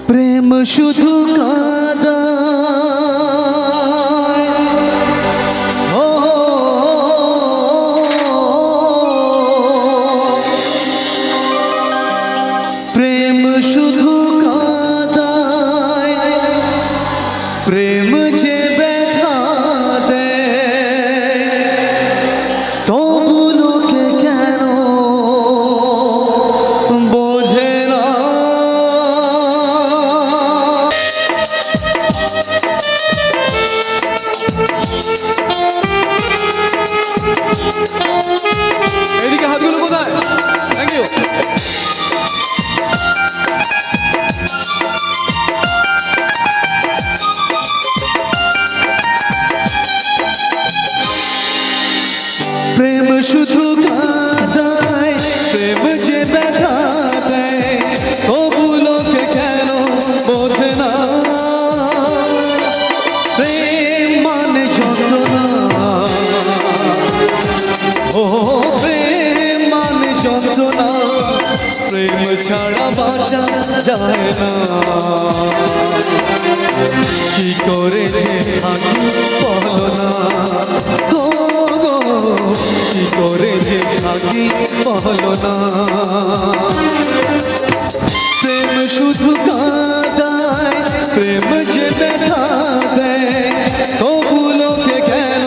প্রেম শুধু কাঁদা প্রেম শুধু কাঁদায় প্রেম যে ব্যথা দেয় তবু লোকে কেন বোঝে না। এদিকে হাতগুলো কোথায়? Thank you. প্রেম শুধু কাঁদায় প্রেম যে ব্যথা দেয় তবু লোকে কেন বোঝে না। প্রেম মানে যন্ত্রণা, ও প্রেম মানে যন্ত্রণা, প্রেম ছাড়া বাঁচা যায় না। কি করে যে থাকি বলো না, কি করে যে থাকি বলো না। প্রেম শুধু কাঁদায় প্রেম যে ব্যথা দেয় তবু লোকে কেন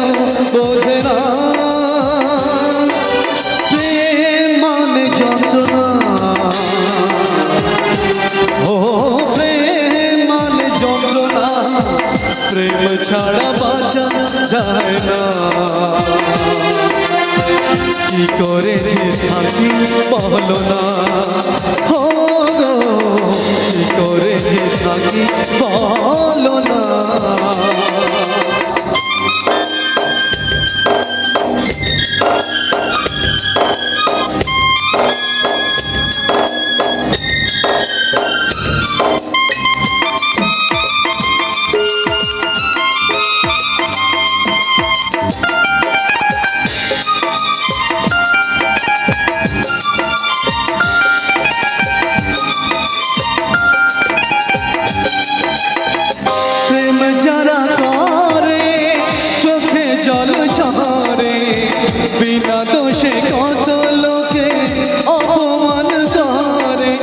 বোঝে না। প্রেম মানে যন্ত্রণা, ও প্রেম মানে যন্ত্রণা, প্রেম ছাড়া বাঁচা যায় না। কি করে যে থাকি বলো না, ও কি করে যে থাকি বলো না। প্রেম যারা করে চোখে জল ঝরে, বিনা দোষে কত লোকে অপমান করে।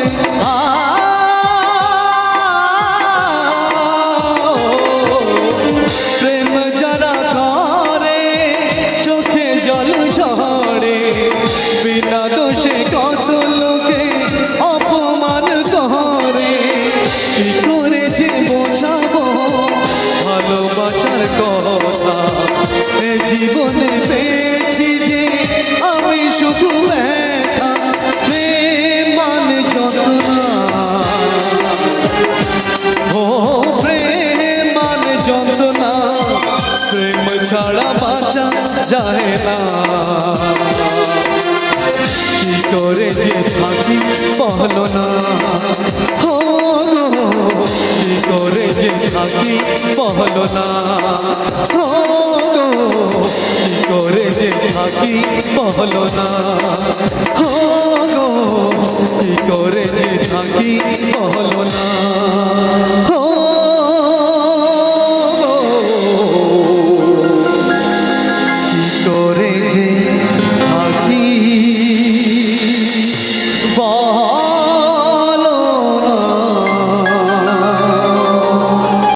প্রেম যারা করে চোখে জল ঝরে, বিনা দোষে কত লোকে অপমান করে। কি করে যে বোঝাবো ভালোবাসার কথা, এ জীবনে পেয়েছি যে আমি শুধু ব্যথা। প্রেম মানে যন্ত্রণা, ও প্রেম মানে যন্ত্রণা, প্রেম ছাড়া বাঁচা যায় না। কি করে যে থাকি বলো না, ও কি করে যে থাকি বলো না, ও কি করে যে থাকি বলো না, ও কি করে যে থাকি বলো না।